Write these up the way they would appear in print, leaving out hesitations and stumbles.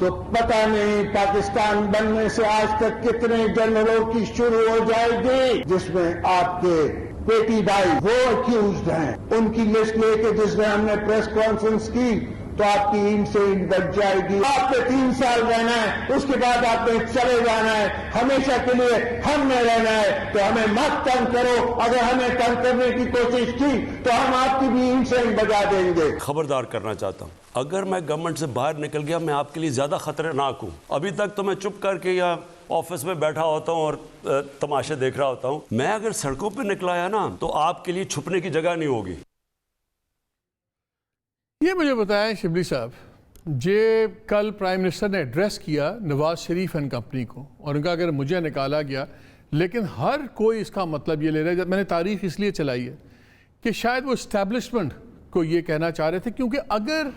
تو پتہ نہیں پاکستان بننے سے آج تک کتنے جنرلوں کی شروع ہو جائے گی، جس میں آپ کے بیٹی بھائی وہ اکیوزڈ ہیں، ان کی لسٹ لے کے جس میں ہم نے پریس کانفرنس کی تو آپ کی اینٹ سے اینٹ بچ جائے گی۔ آپ نے 3 سال رہنا ہے، اس کے بعد آپ نے چلے جانا ہے، ہمیشہ کے لیے ہم نے رہنا ہے، تو ہمیں مت تنگ کرو، اگر ہمیں تنگ کرنے کی کوشش کی تو ہم آپ کی بھی اینٹ سے اینٹ بجا دیں گے۔ خبردار کرنا چاہتا ہوں، اگر میں گورنمنٹ سے باہر نکل گیا میں آپ کے لیے زیادہ خطرناک ہوں۔ ابھی تک تو میں چپ کر کے یا آفس میں بیٹھا ہوتا ہوں اور تماشے دیکھ رہا ہوتا ہوں، میں اگر سڑکوں پہ نکلایا نا تو آپ کے لیے چھپنے کی جگہ نہیں ہوگی۔ یہ مجھے بتائیں شبلی صاحب، یہ کل پرائم منسٹر نے ایڈریس کیا نواز شریف اینڈ کمپنی کو، اور ان کا اگر مجھے نکالا گیا، لیکن ہر کوئی اس کا مطلب یہ لے رہا ہے، میں نے تاریخ اس لیے چلائی ہے کہ شاید وہ اسٹیبلشمنٹ کو یہ کہنا چاہ رہے تھے، کیونکہ اگر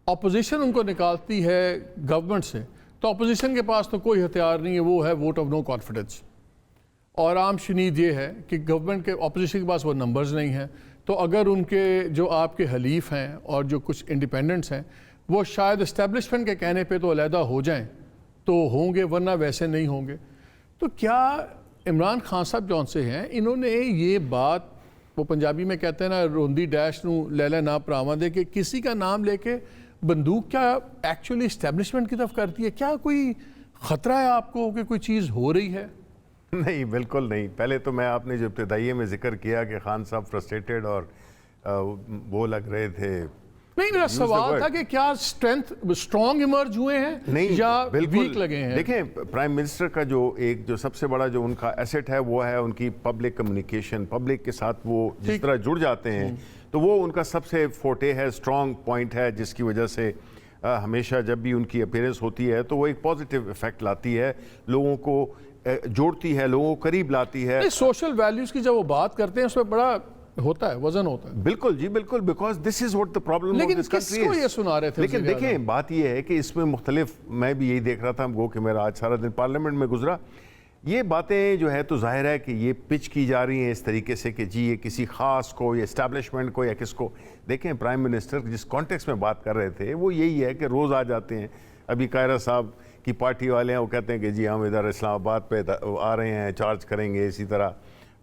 اپوزیشن ان کو نکالتی ہے گورنمنٹ سے تو اپوزیشن کے پاس تو کوئی ہتھیار نہیں ہے، وہ ہے ووٹ آف نو کانفیڈنس، اور عام شنید یہ ہے کہ گورنمنٹ کے اپوزیشن کے پاس وہ نمبرز نہیں ہیں، تو اگر ان کے جو آپ کے حلیف ہیں اور جو کچھ انڈیپینڈنٹس ہیں وہ شاید اسٹیبلشمنٹ کے کہنے پہ تو علیحدہ ہو جائیں تو ہوں گے، ورنہ ویسے نہیں ہوں گے۔ تو کیا عمران خان صاحب جون سے ہیں، انہوں نے یہ بات، وہ پنجابی میں کہتے ہیں نا روندی ڈیش نو لیلے نہ پراواں دے، کہ کسی کا نام لے کے بندوق کیا ایکچولی اسٹیبلشمنٹ کی طرف کرتی ہے؟ کیا کوئی خطرہ ہے آپ کو کہ کوئی چیز ہو رہی ہے؟ نہیں، بالکل نہیں۔ پہلے تو میں آپ نے جو ابتدائیے میں ذکر کیا کہ خان صاحب فرسٹریٹڈ اور وہ لگ رہے تھے، نہیں، میرا سوال تھا کہ کیا اسٹرانگ ایمرج ہوئے ہیں یا ویک لگے ہیں؟ دیکھیں، پرائم منسٹر کا جو سب سے بڑا جو ان کا ایسٹ ہے وہ ہے ان کی پبلک کمیونیکیشن، پبلک کے ساتھ وہ جس طرح جڑ جاتے ہیں، تو وہ ان کا سب سے فورٹے ہے، اسٹرانگ پوائنٹ ہے، جس کی وجہ سے ہمیشہ جب بھی ان کی اپیرنس ہوتی ہے تو وہ ایک پازیٹیو ایفیکٹ لاتی ہے، لوگوں کو جوڑتی ہے، لوگوں کو قریب لاتی ہے۔ سوشل ویلیوز کی جب وہ بات کرتے ہیں اس میں بڑا ہوتا ہے، وزن ہوتا ہے۔ بالکل جی، بالکل، because this is what the problem of this country. لیکن کس کو یہ سنا رہے تھے؟ لیکن دیکھیں، بات یہ ہے کہ اس میں مختلف، میں بھی یہی دیکھ رہا تھا، گو کہ میرا آج سارا دن پارلیمنٹ میں گزرا، یہ باتیں جو ہے تو ظاہر ہے کہ یہ پچ کی جا رہی ہیں اس طریقے سے کہ جی یہ کسی خاص کو یا اسٹیبلشمنٹ کو یا کس کو۔ دیکھیں، پرائم منسٹر جس کانٹیکس میں بات کر رہے تھے وہ یہی ہے کہ روز آ جاتے ہیں، ابھی قاہرہ صاحب کی پارٹی والے ہیں، وہ کہتے ہیں کہ جی ہم ادھر اسلام آباد پہ آ رہے ہیں، چارج کریں گے، اسی طرح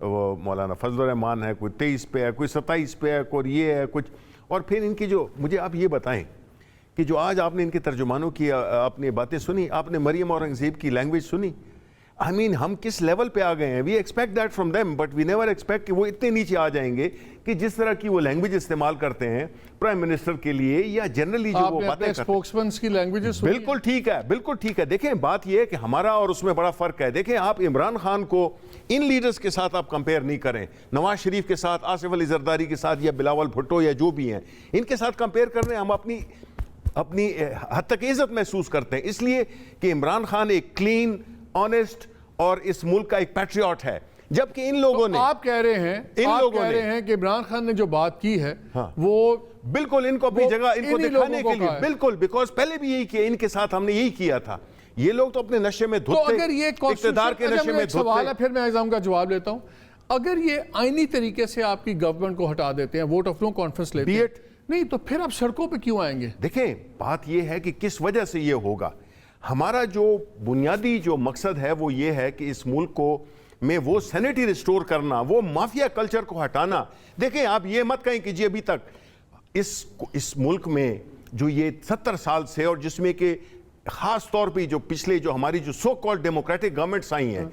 وہ مولانا فضل الرحمان ہے، کوئی 23 پہ ہے، کوئی 27 پہ ہے، کوئی یہ ہے کچھ، اور پھر ان کی جو، مجھے آپ یہ بتائیں کہ جو آج آپ نے ان کے ترجمانوں کی آپ نے باتیں سنی، آپ نے مریم اورنگزیب کی لینگویج سنی، آئی مین ہم کس لیول پہ آ گئے ہیں؟ We expect that from them, but we never expect کہ وہ اتنے نیچے آ جائیں گے کہ جس طرح کی وہ لینگویج استعمال کرتے ہیں پرائم منسٹر کے لیے یا جنرلی جو وہ باتیں کرتے ہیں۔ اسپوکسمینز کی لینگویجز سنی؟ بالکل ٹھیک ہے، بالکل ٹھیک ہے۔ دیکھیں، بات یہ ہے کہ ہمارا اور اس میں بڑا فرق ہے۔ دیکھیں، آپ عمران خان کو ان لیڈرز کے ساتھ آپ کمپیئر نہیں کریں، نواز شریف کے ساتھ، آصف علی زرداری کے ساتھ، یا بلاول بھٹو یا جو بھی ہیں، ان کے ساتھ کمپیئر کر رہے ہیں، ہم اپنی حد تک عزت محسوس کرتے ہیں، اس لیے کہ عمران خان ایک کلین، آنیسٹ اور اس ملک کا ایک پیٹریوٹ ہے، جبکہ ان لوگوں نے، آپ کہہ رہے ہیں کہ عمران خان نے جو بات کی ہے وہ بالکل ان کو اپنی جگہ ان کو دکھانے کے لیے، بالکل، بیکاز پہلے بھی یہی کیا، ان کے ساتھ ہم نے یہی کیا تھا، یہ لوگ تو اپنے نشے میں دھوتے، تو اگر یہ اقتدار کے نشے میں سوال ہے، پھر میں ایگزام کا جواب لیتا ہوں، اگر یہ آئینی طریقے سے آپ کی گورنمنٹ کو ہٹا دیتے ہیں، ووٹ آف نو کانفرنس لیتے ہیں، نہیں تو پھر آپ سڑکوں پہ کیوں آئیں گے؟ دیکھیں، بات یہ ہے کہ کس وجہ سے یہ ہوگا۔ ہمارا جو بنیادی جو مقصد ہے وہ یہ ہے کہ اس ملک کو میں وہ سینیٹی ریسٹور کرنا، وہ مافیا کلچر کو ہٹانا۔ دیکھیں، آپ یہ مت کہیں کہ جی ابھی تک اس ملک میں جو یہ 70 سال سے، اور جس میں کہ خاص طور پہ جو پچھلے جو ہماری جو سو کالڈ ڈیموکریٹک گورنمنٹس آئی ہیں،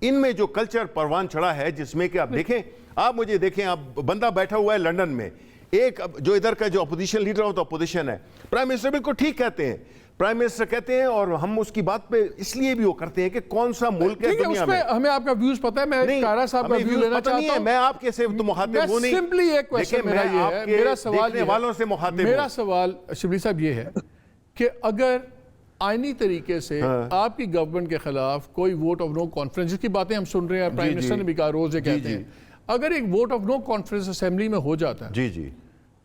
ان میں جو کلچر پروان چڑھا ہے، جس میں کہ آپ دیکھیں، آپ مجھے دیکھیں، آپ بندہ بیٹھا ہوا ہے لنڈن میں، ایک جو ادھر کا جو اپوزیشن لیڈر ہو تو اپوزیشن ہے، پرائم منسٹر بالکل ٹھیک کہتے ہیں، پرائم منسٹر کہتے ہیں، اور ہم اس کی بات پہ اس لیے بھی وہ کرتے ہیں کہ کون سا ملک ہے دنیا میں۔ ہمیں آپ کا ویوز پتہ ہے، میں قاہرہ صاحب کا ویو لینا چاہتا ہوں۔ میں آپ کے سے مخاطب وہ نہیں، سمپلی ایک کوشچن میرا یہ ہے، میرا سوال دیکھنے والوں سے مخاطب ہوں، میرا سوال شبلی صاحب یہ ہے کہ اگر آئینی طریقے سے آپ کی گورنمنٹ کے خلاف کوئی ووٹ آف نو کانفرنس، جس کی باتیں ہم سن رہے ہیں، پرائم منسٹر نے بھی کہا، روز یہ کہتے ہیں، اگر ایک vote of know conference assembly میں ہو جاتا ہے، جی جی،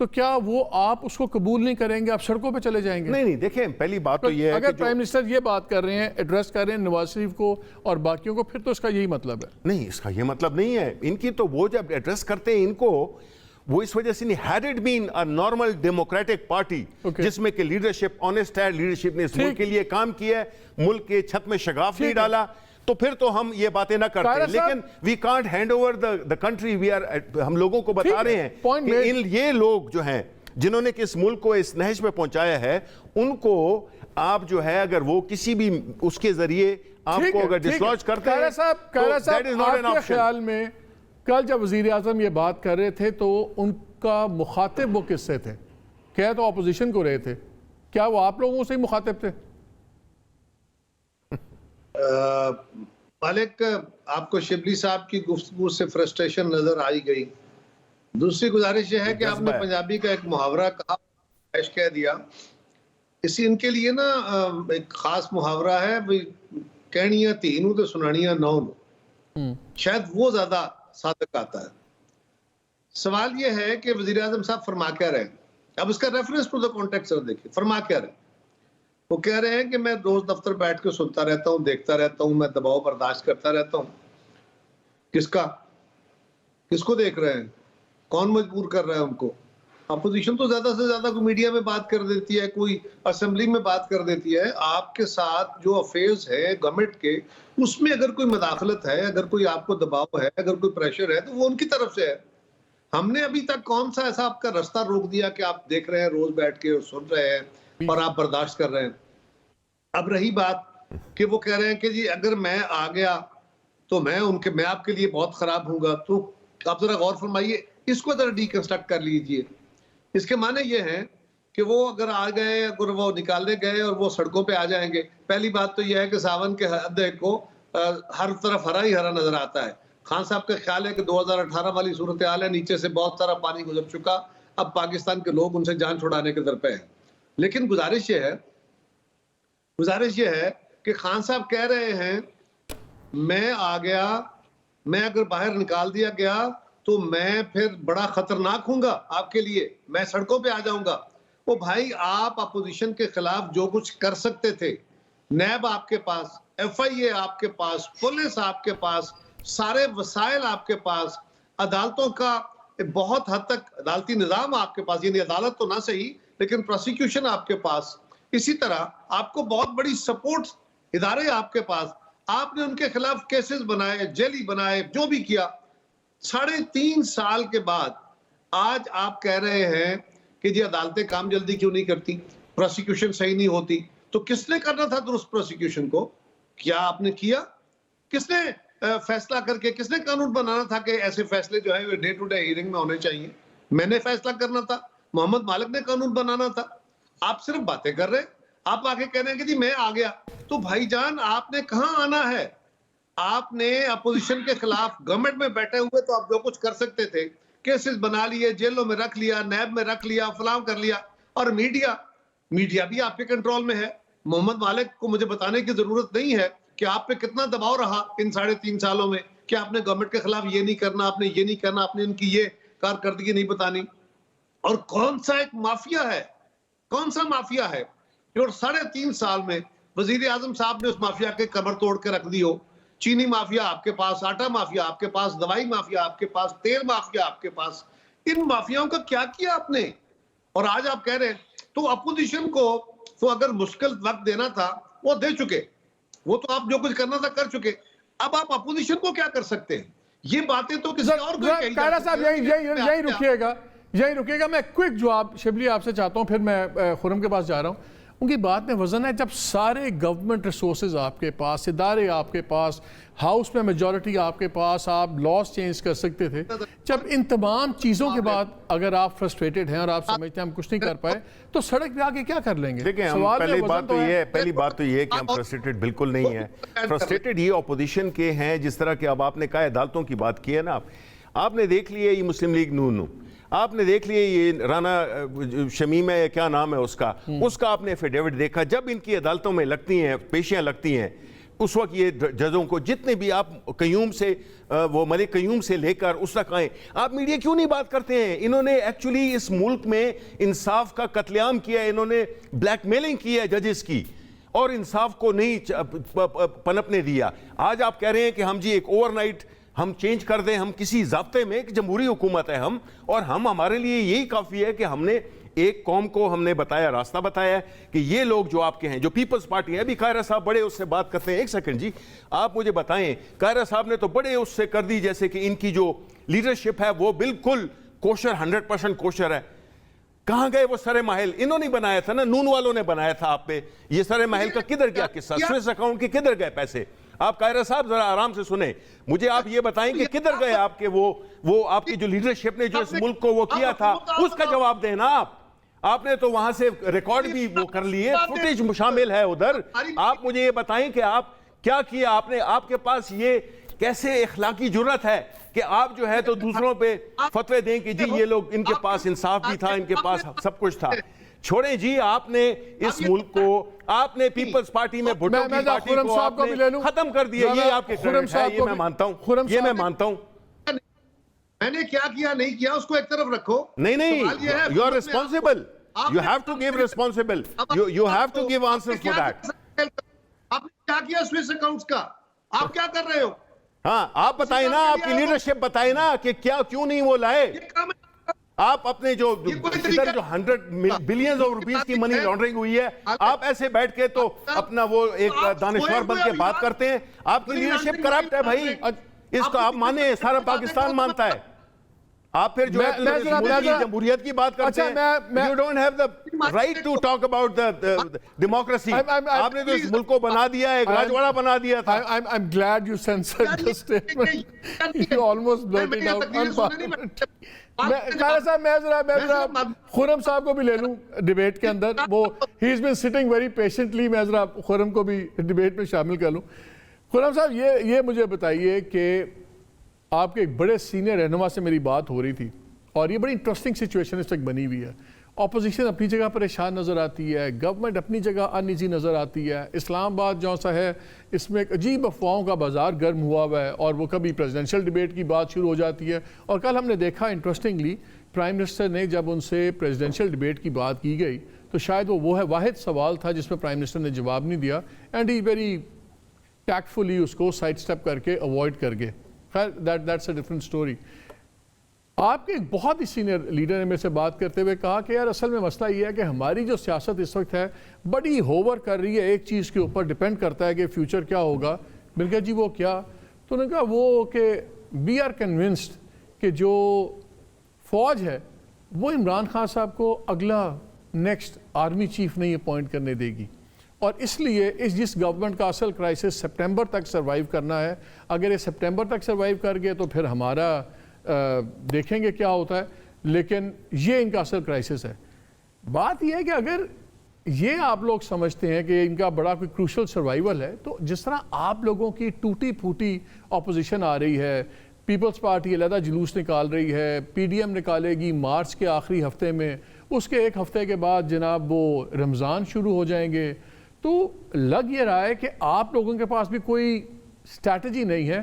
تو کیا وہ آپ اس کو قبول نہیں کریں گے؟ آپ سڑکوں پہ چلے جائیں گے؟ نہیں، دیکھیں، پہلی بات تو یہ ہے اگر پرائم منسٹر یہ بات کر رہے ہیں، ایڈریس کر رہے ہیں نواز شریف کو اور باقیوں کو، پھر تو اس کا یہی مطلب ہے۔ نہیں، اس کا یہ مطلب نہیں ہے، ان کی تو وہ جب ایڈریس کرتے ہیں ان کو، وہ اس وجہ سے نہیں, had it been a normal democratic party جس میں کہ لیڈرشپ آنےسٹ ہے, لیڈرشپ نے اس ملک کے لیے کام کیا ہے, ملک کے چھت میں شگاف نہیں ڈالا, تو پھر تو ہم یہ باتیں نہ کرتے. لیکن we can't hand over the country. ہم لوگوں کو بتا رہے ہیں کہ یہ لوگ جو ہیں جنہوں نے کہ اس ملک کو اس نہج پہ پہنچایا ہے, ان کو آپ جو ہے اگر وہ کسی بھی اس کے ذریعے آپ کو اگر ڈسلوج کرتے ہیں تو that is not an آپ کے option. خیال میں کل جب وزیر اعظم یہ بات کر رہے تھے تو ان کا مخاطب وہ کس سے تھے؟ کیا تو اپوزیشن کو رہے تھے, کیا وہ آپ لوگوں سے ہی مخاطب تھے؟ مالک, آپ کو شبلی صاحب کی گفتگو سے فرسٹریشن نظر آئی گئی. دوسری گزارش یہ ہے کہ آپ نے پنجابی کا ایک محاورہ کہا, کہہ دیا. اسی ان کے لیے نا ایک خاص محاورہ ہے, کہنیاں تینوں تو سنانیاں نو, شاید وہ زیادہ صادق آتا ہے. سوال یہ ہے کہ وزیر اعظم صاحب فرما کیا رہے ہیں, اب اس کا ریفرنس ٹو دا کانٹیکسٹ دیکھیں. فرما کیا رہے ہیں, وہ کہہ رہے ہیں کہ میں روز دفتر بیٹھ کے سنتا رہتا ہوں, دیکھتا رہتا ہوں, میں دباؤ برداشت کرتا رہتا ہوں. کس کا, کس کو دیکھ رہے ہیں, کون مجبور کر رہا ہے ان کو؟ اپوزیشن تو زیادہ سے زیادہ کوئی میڈیا میں بات کر دیتی ہے, کوئی اسمبلی میں بات کر دیتی ہے. آپ کے ساتھ جو افیئرز ہے گورنمنٹ کے, اس میں اگر کوئی مداخلت ہے, اگر کوئی آپ کو دباؤ ہے, اگر کوئی پریشر ہے, تو وہ ان کی طرف سے ہے. ہم نے ابھی تک کون سا ایسا آپ کا رستہ روک دیا کہ آپ دیکھ رہے ہیں روز بیٹھ کے اور سن رہے ہیں اور آپ برداشت کر رہے ہیں؟ اب رہی بات کہ وہ کہہ رہے ہیں کہ جی اگر میں آ گیا تو میں آپ کے لیے بہت خراب ہوں گا. تو آپ ذرا غور فرمائیے, اس کو ذرا ڈی کنسٹرکٹ کر لیجئے. اس کے معنی یہ ہیں کہ وہ اگر آ گئے, اگر وہ نکالنے گئے اور وہ سڑکوں پہ آ جائیں گے, پہلی بات تو یہ ہے کہ ساون کے حدے کو ہر طرف ہرا ہی ہرا نظر آتا ہے. خان صاحب کا خیال ہے کہ 2018 والی صورتحال ہے, نیچے سے بہت سارا پانی گزر چکا, اب پاکستان کے لوگ ان سے جان چھڑانے کے در پہ ہیں. لیکن گزارش یہ ہے کہ خان صاحب کہہ رہے ہیں میں آ گیا, میں اگر باہر نکال دیا گیا تو میں پھر بڑا خطرناک ہوں گا آپ کے لیے, میں سڑکوں پہ آ جاؤں گا. وہ بھائی آپ اپوزیشن کے خلاف جو کچھ کر سکتے تھے, نیب آپ کے پاس, ایف آئی اے آپ کے پاس, پولیس آپ کے پاس, سارے وسائل آپ کے پاس, عدالتوں کا بہت حد تک عدالتی نظام آپ کے پاس, یعنی عدالت تو نہ صحیح لیکن پروسیکیوشن آپ کے پاس, اسی طرح آپ کو بہت بڑی سپورٹ ادارے آپ کے پاس. آپ نے ان کے خلاف کیسز بنائے, جیلی بنائے, جو بھی کیا. 3.5 سال کے بعد آج آپ کہہ رہے ہیں کہ جی عدالتیں کام جلدی کیوں نہیں کرتی, پروسیکیوشن صحیح نہیں ہوتی. تو کس نے کرنا تھا درست پروسیکیوشن کو؟ کیا آپ نے کیا؟ کس نے فیصلہ کر کے, کس نے قانون بنانا تھا کہ ایسے فیصلے جو ہیں ڈے ٹو ڈے ہیئرنگ میں ہونے چاہیے؟ میں نے فیصلہ کرنا تھا, محمد مالک نے قانون بنانا تھا. آپ صرف باتیں کر رہے ہیں, آپ آگے کہہ رہے ہیں کہ جی میں آ گیا. تو بھائی جان آپ نے کہاں آنا ہے؟ آپ نے اپوزیشن کے خلاف گورنمنٹ میں بیٹھے ہوئے تو آپ جو کچھ کر سکتے تھے, کیسز بنا لیے, جیلوں میں رکھ لیا, نیب میں رکھ لیا, فلاں کر لیا. اور میڈیا بھی آپ کے کنٹرول میں ہے. محمد مالک کو مجھے بتانے کی ضرورت نہیں ہے کہ آپ پہ کتنا دباؤ رہا ان 3.5 سالوں میں کہ آپ نے گورنمنٹ کے خلاف یہ نہیں کرنا, آپ نے یہ نہیں کرنا, آپ نے ان کی یہ کارکردگی نہیں بتانی. اور کون سا ایک مافیا ہے, کون سا مافیا ہے جو 3.5 سال میں وزیر اعظم صاحب نے اس مافیا کے کمر توڑ کے رکھ دی ہو؟ چینی مافیا آپ کے پاس, آٹا مافیا آپ کے پاس, دوائی مافیا آپ کے پاس, تیل مافیا آپ کے پاس. ان مافیاؤں کا کیا کیا آپ نے؟ اور آج آپ کہہ رہے ہیں تو اپوزیشن کو تو اگر مشکل وقت دینا تھا وہ دے چکے, وہ تو آپ جو کچھ کرنا تھا کر چکے. اب آپ اپوزیشن کو کیا کر سکتے ہیں؟ یہ باتیں تو کسی اور کو کہی کائرہ صاحب یہی رکیے گا. میں کوئک جواب شبلی آپ سے چاہتا ہوں, پھر میں خرم کے پاس جا رہا ہوں. ان کی بات میں وزن ہے, جب سارے گورنمنٹ ریسورسز آپ کے پاس, ادارے آپ کے پاس, ہاؤس میں میجورٹی آپ کے پاس, آپ لاس چینج کر سکتے تھے, جب ان تمام چیزوں کے بعد اگر آپ فرسٹریٹڈ ہیں اور آپ سمجھتے ہیں ہم کچھ نہیں کر پائے تو سڑک پہ آگے کیا کر لیں گے؟ دیکھیں, پہلی بات تو یہ ہے کہ ہم فرسٹریٹڈ بالکل نہیں ہیں. فرسٹریٹڈ یہ اپوزیشن کے ہیں, جس طرح کہ اب آپ نے کہا عدالتوں کی بات کی ہے نا, آپ نے دیکھ لیا یہ مسلم لیگ نون, آپ نے دیکھ لیا یہ رانا شمیم ہے, کیا نام ہے اس کا آپ نے ایفیڈیوٹ دیکھا. جب ان کی عدالتوں میں لگتی ہیں, پیشیاں لگتی ہیں, اس وقت یہ ججوں کو جتنے بھی آپ قیوم سے, وہ ملک قیوم سے لے کر اس تک آئیں, آپ میڈیا کیوں نہیں بات کرتے ہیں؟ انہوں نے ایکچولی اس ملک میں انصاف کا قتل عام کیا ہے, انہوں نے بلیک میلنگ کی ہے ججز کی, اور انصاف کو نہیں پنپنے دیا. آج آپ کہہ رہے ہیں کہ ہم جی ایک اوور نائٹ ہم چینج کر دیں, ہم کسی ضابطے میں, کہ جمہوری حکومت ہے ہم, اور ہمارے لیے یہی کافی ہے کہ ہم نے ایک قوم کو ہم نے بتایا, راستہ بتایا ہے کہ یہ لوگ جو آپ کے ہیں, جو پیپلز پارٹی ہے. ابھی قاہرہ صاحب بڑے اس سے بات کرتے ہیں. ایک سیکنڈ جی, آپ مجھے بتائیں, قاہرہ صاحب نے تو بڑے اس سے کر دی جیسے کہ ان کی جو لیڈرشپ ہے وہ بالکل کوشر, 100% کوشر ہے. کہاں گئے وہ سر محل؟ انہوں نے بنایا تھا نا, نون والوں نے بنایا تھا آپ پہ. یہ سر محل کا کدھر گیا قصہ؟ سوئس اکاؤنٹ کے کدھر گئے پیسے؟ آپ قاہرہ صاحب ذرا آرام سے سنیں, مجھے آپ یہ بتائیں کہ کدھر گئے آپ کے وہ آپ کی جو لیڈرشپ نے جو اس ملک کو وہ کیا تھا, اس کا جواب دیں نا آپ نے تو وہاں سے ریکارڈ بھی وہ کر لیے, فوٹیج شامل ہے ادھر. آپ مجھے یہ بتائیں کہ آپ کیا کیا آپ نے, آپ کے پاس یہ کیسے اخلاقی جرت ہے کہ آپ جو ہے تو دوسروں پہ فتوے دیں کہ جی یہ لوگ, ان کے پاس انصاف بھی تھا, ان کے پاس سب کچھ تھا. چھوڑیں جی, آپ نے اس ملک کو, آپ نے پیپلز پارٹی میں بھٹو کی پارٹی کو آپ نے ختم کر دیا. یہ آپ کے کریڈٹ ہے, یہ میں مانتا ہوں, یہ میں مانتا ہوں. میں نے کیا نہیں کیا اس کو ایک طرف رکھو. نہیں, you are responsible. You have to give responsible. You have to give answers for that. آپ نے کیا کیا سوئس اکاؤنٹس کا؟ آپ کیا کر رہے ہو؟ ہاں آپ بتائیں نا, آپ کی لیڈرشپ بتائیں نا کہ کیوں نہیں وہ لائے. آپ اپنے جو ادھر جو 100 بلینز آف روپیز کی منی لانڈرنگ ہوئی ہے, آپ ایسے بیٹھ کے تو اپنا وہ ایک دانشور بن کے بات کرتے ہیں. آپ کی لیڈرشپ کرپٹ ہے بھائی, اس کو آپ مانیں, سارا پاکستان مانتا ہے. آپ پھر جو ہے ملک کی جمہوریت کی بات کرتے ہیں. You don't have the right to talk about the democracy. آپ نے تو اس ملک کو بنا دیا ہے, ایک راجواڑہ بنا دیا تھا. I'm glad you censored the statement. You almost blurted out. قاہرہ صاحب, میں ذرا خرم صاحب کو بھی لے لوں ڈیبیٹ کے اندر. وہ he has been sitting very patiently. میں ذرا خرم کو بھی ڈیبیٹ میں شامل کر لوں. خرم صاحب, یہ مجھے بتائیے کہ آپ کے ایک بڑے سینئر رہنما سے میری بات ہو رہی تھی, اور یہ بڑی انٹرسٹنگ سچویشن اس وقت بنی ہوئی ہے. اپوزیشن اپنی جگہ پریشان نظر آتی ہے, گورنمنٹ اپنی جگہ انیزی نظر آتی ہے. اسلام آباد جو سا ہے اس میں ایک عجیب افواہوں کا بازار گرم ہوا ہوا ہے, اور وہ کبھی پریزیڈنشل ڈیبیٹ کی بات شروع ہو جاتی ہے. اور کل ہم نے دیکھا انٹرسٹنگلی پرائم منسٹر نے جب ان سے پریزیڈنشل ڈیبیٹ کی بات کی گئی تو شاید وہ ہے واحد سوال تھا جس میں پرائم منسٹر نے جواب نہیں دیا, اینڈ ہی ویری ٹیکٹفلی اس کو سائڈ سٹیپ کر کے اوائڈ کر گئے. خیر that's a different story. آپ کے ایک بہت ہی سینئر لیڈر نے میرے سے بات کرتے ہوئے کہا کہ یار اصل میں مسئلہ یہ ہے کہ ہماری جو سیاست اس وقت ہے بڑی ہوور کر رہی ہے ایک چیز کے اوپر, ڈیپینڈ کرتا ہے کہ فیوچر کیا ہوگا. میں نے کہا جی وہ کیا؟ تو انہوں نے کہا وہ کہ وی آر کنونسڈ کہ جو فوج ہے وہ عمران خان صاحب کو اگلا نیکسٹ آرمی چیف نہیں اپوائنٹ کرنے دے گی, اور اس لیے جس گورنمنٹ کا اصل کرائسس سپٹمبر تک سروائیو کرنا ہے, اگر یہ سپٹمبر تک سروائیو کر گئے تو پھر ہمارا دیکھیں گے کیا ہوتا ہے, لیکن یہ ان کا اصل کرائسس ہے. بات یہ ہے کہ اگر یہ آپ لوگ سمجھتے ہیں کہ ان کا بڑا کوئی کروشل سروائیول ہے, تو جس طرح آپ لوگوں کی ٹوٹی پھوٹی اپوزیشن آ رہی ہے, پیپلز پارٹی علیحدہ جلوس نکال رہی ہے, پی ڈی ایم نکالے گی مارچ کے آخری ہفتے میں, اس کے ایک ہفتے کے بعد جناب وہ رمضان شروع ہو جائیں گے, تو لگ یہ رہا ہے کہ آپ لوگوں کے پاس بھی کوئی اسٹریٹجی نہیں ہے.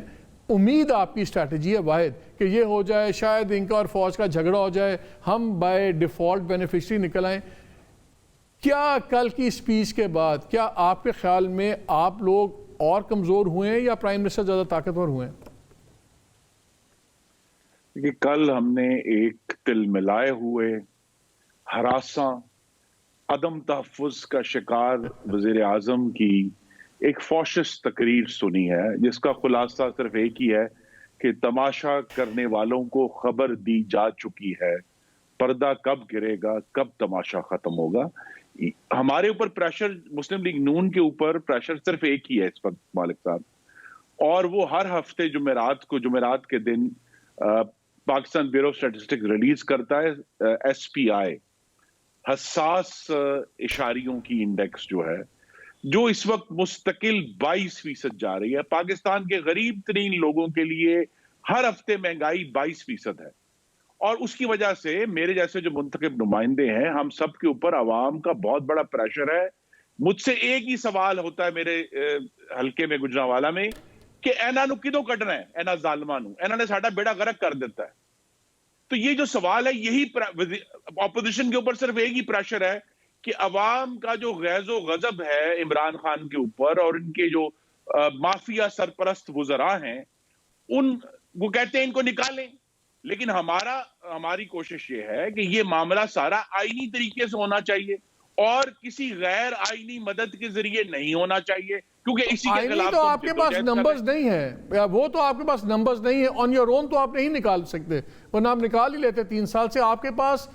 امید آپ کی اسٹریٹجی ہے واحد کہ یہ ہو جائے, شاید ان کا اور فوج کا جھگڑا ہو جائے, ہم بائی ڈیفالٹ بینیفیشری نکل آئیں. کیا کل کی اسپیچ کے بعد کیا آپ کے خیال میں آپ لوگ اور کمزور ہوئے ہیں یا پرائم منسٹر زیادہ طاقتور ہوئے ہیں؟ کہ کل ہم نے ایک تل ملائے ہوئے, ہراساں, عدم تحفظ کا شکار وزیر اعظم کی ایک فوشش تقریر سنی ہے, جس کا خلاصہ صرف ایک ہی ہے کہ تماشا کرنے والوں کو خبر دی جا چکی ہے, پردہ کب گرے گا, کب تماشا ختم ہوگا. ہمارے اوپر پریشر, مسلم لیگ نون کے اوپر پریشر صرف ایک ہی ہے اس وقت مالک صاحب, اور وہ ہر ہفتے جمعرات کے دن Pakistan Bureau of Statistics release کرتا ہے ایس پی آئی, حساس اشاریوں کی انڈیکس جو ہے, جو اس وقت مستقل 22% جا رہی ہے. پاکستان کے غریب ترین لوگوں کے لیے ہر ہفتے مہنگائی 22% ہے, اور اس کی وجہ سے میرے جیسے جو منتخب نمائندے ہیں, ہم سب کے اوپر عوام کا بہت بڑا پریشر ہے. مجھ سے ایک ہی سوال ہوتا ہے میرے حلقے میں گجرانوالا میں کہ اینا نو کدوں کٹنا ہے, اینا ظالماں نو, اینا نے ساڈا بیڑا غرق کر دیتا ہے. تو یہ جو سوال ہے, یہی اپوزیشن کے اوپر صرف ایک ہی پریشر ہے کہ عوام کا جو غیظ و غضب ہے عمران خان کے اوپر اور ان کے جو مافیا سرپرست وزراء ہیں, ان وہ کہتے ہیں ان کو نکالیں، لیکن ہماری کوشش یہ ہے کہ یہ معاملہ سارا آئینی طریقے سے ہونا چاہیے اور کسی غیر آئینی مدد کے ذریعے نہیں ہونا چاہیے، کیونکہ اسی کے خلاف تو آپ کے پاس نمبرز نہیں ہیں، وہ تو آپ کے پاس نمبرز نہیں ہیں، آن یور اون تو آپ نہیں نکال سکتے، ورنہ آپ نکال ہی لیتے 3 سال سے۔ آپ کے پاس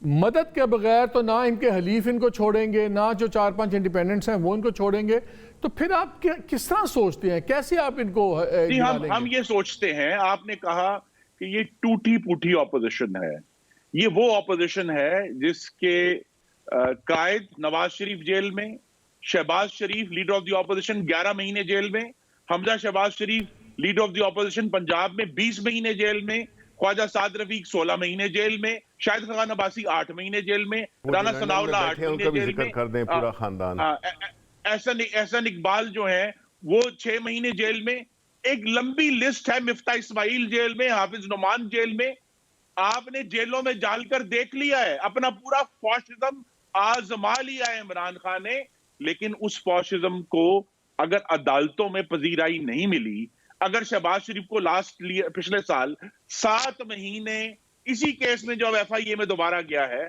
مدد کے بغیر تو نہ ان کے حلیف ان کو چھوڑیں گے، نہ جو 4-5 انڈیپینڈنٹس ہیں وہ ان کو چھوڑیں گے، تو پھر آپ کس طرح سوچتے ہیں، کیسے آپ ان کو نکالیں گے؟ ہم یہ سوچتے ہیں، آپ نے کہا کہ یہ ٹوٹی پوٹی اپوزیشن ہے، یہ وہ اپوزیشن ہے جس کے قائد نواز شریف جیل میں، Shahbaz Sharif leader of the opposition 11 مہینے جیل میں، Hamza Shahbaz Sharif leader of the opposition Punjab میں 20 مہینے جیل میں، خواجہ سعد رفیق 16 مہینے جیل میں، شاہد خاقان عباسی 8 مہینے جیل میں، رانا ثناء اللہ 8 مہینے جیل میں، کر دیں پورا خاندان، احسن اقبال جو ہے وہ 6 مہینے جیل میں، ایک لمبی لسٹ ہے، مفتاح اسماعیل جیل میں، حافظ نعمان جیل میں۔ آپ نے جیلوں میں جال کر دیکھ لیا ہے، اپنا پورا فاشزم آزما لیا ہے عمران خان نے، لیکن اس فاشزم کو اگر عدالتوں میں پذیرائی نہیں ملی، اگر شہباز شریف کو پچھلے سال 7 مہینے اسی کیس میں جو ایف آئی اے میں دوبارہ گیا ہے،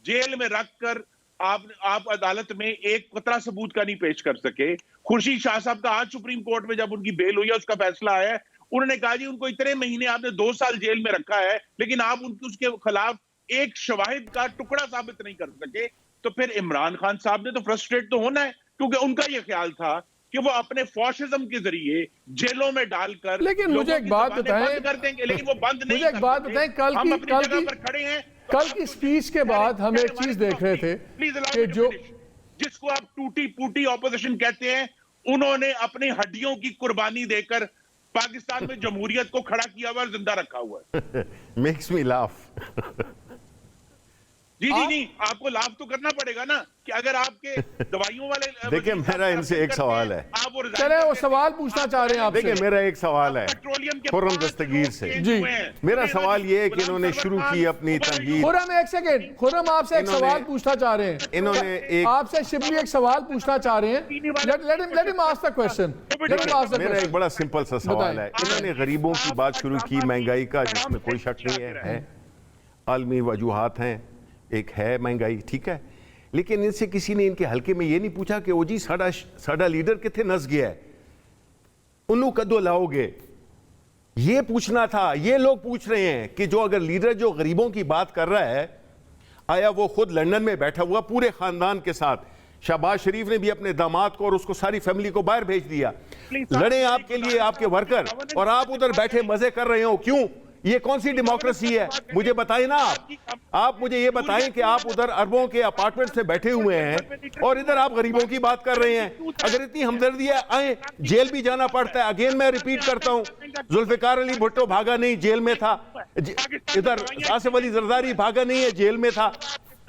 جیل میں رکھ کر آپ عدالت میں ایک قطرہ ثبوت کا نہیں پیش کر سکے۔ خورشید شاہ صاحب کا آج سپریم کورٹ میں جب ان کی بیل ہوئی ہے، اس کا فیصلہ آیا ہے، انہوں نے کہا جی ان کو اتنے مہینے آپ نے 2 سال جیل میں رکھا ہے، لیکن آپ اس کے خلاف ایک شواہد کا ٹکڑا ثابت نہیں کر سکے۔ تو پھر عمران خان صاحب نے تو فرسٹریٹ تو ہونا ہے، کیونکہ ان کا یہ خیال تھا کہ وہ اپنے فاشزم کے ذریعے جیلوں میں ڈال کر لیکن مجھے ایک بات بتائیں، بند کر دیں گے، لیکن وہ بند نہیں مجھے ایک بات بتائیں، ہم اپنی جگہ پر کھڑے ہیں۔ کل کی سپیچ کے بعد ہم ایک چیز دیکھ رہے تھے کہ جو جس کو آپ ٹوٹی پوٹی اپوزیشن کہتے ہیں، انہوں نے اپنی ہڈیوں کی قربانی دے کر پاکستان میں جمہوریت کو کھڑا کیا ہوا اور زندہ رکھا ہوا ہے۔ Makes me laugh. جی نہیں، آپ کو لاف تو کرنا پڑے گا نا، کہ اگر آپ کے دوائیوں والے دیکھیں میرا ان سے ایک سوال ہے، چلے وہ سوال پوچھنا چاہ رہے ہیں آپ سے۔ دیکھیں میرا ایک سوال ہے خرم دستگیر سے، جی میرا سوال یہ ہے کہ انہوں نے شروع کی اپنی تنقید۔ خرم ایک سیکنڈ، خرم آپ سے ایک سوال پوچھنا چاہ رہے ہیں، انہوں نے آپ سے شبلی ایک سوال پوچھنا چاہ رہے ہیں، let him ask the question۔ میرا ایک بڑا سمپل سا سوال ہے، انہوں نے غریبوں کی بات شروع کی، مہنگائی کا جس میں کوئی شک نہیں ہے، عالمی وجوہات ہیں، ایک ہے مہنگائی، ٹھیک ہے، لیکن ان سے کسی نے ان کے حلقے میں یہ نہیں پوچھا کہ وہ جی ساڈا لیڈر کتنے نس گیا ہے، انہوں کدو لاؤ گے، یہ پوچھنا تھا۔ یہ لوگ پوچھ رہے ہیں کہ جو اگر لیڈر جو غریبوں کی بات کر رہا ہے، آیا وہ خود لندن میں بیٹھا ہوا پورے خاندان کے ساتھ، شہباز شریف نے بھی اپنے داماد کو اور اس کو ساری فیملی کو باہر بھیج دیا، لڑیں آپ کے لیے آپ کے ورکر، اور آپ ادھر بیٹھے مزے کر رہے ہو، کیوں؟ یہ کون سی ڈیموکریسی ہے؟ مجھے بتائیں نا، آپ مجھے یہ بتائیں کہ آپ ادھر اربوں کے اپارٹمنٹ سے بیٹھے ہوئے ہیں اور ادھر آپ غریبوں کی بات کر رہے ہیں۔ اگر اتنی ہمدردی ہے، آئیں، جیل بھی جانا پڑتا ہے، اگین میں ریپیٹ کرتا ہوں، ذوالفقار علی بھٹو بھاگا نہیں، جیل میں تھا، ادھر آصف علی زرداری بھاگا نہیں ہے، جیل میں تھا۔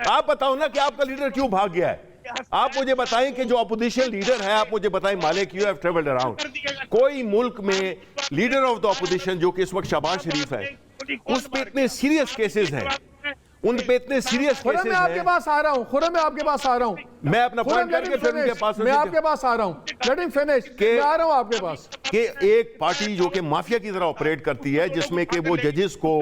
آپ بتاؤ نا کہ آپ کا لیڈر کیوں بھاگ گیا ہے؟ آپ مجھے بتائیں کہ جو اپوزیشن لیڈر ہے، آپ مجھے بتائیں مالک یو ہیو ٹریولڈ اراؤنڈ، کوئی ملک میں لیڈر آف دا اپوزیشن جو کہ اس وقت شہباز شریف ہے، اس پہ اتنے سیریس کیسز ہیں، ان پہ اتنے سیریس کیسز ہیں۔ میں آپ کے پاس آ رہا ہوں، خرم میں آپ کے پاس آ رہا ہوں، میں اپنا پوائنٹ کر کے پھر ان کے پاس، میں آپ کے پاس آ رہا ہوں، لیٹ ہم فنش، میں آ رہا ہوں آپ کے پاس، کہ ایک پارٹی جو کہ مافیا کی طرح آپریٹ کرتی ہے، جس میں کہ وہ ججز کو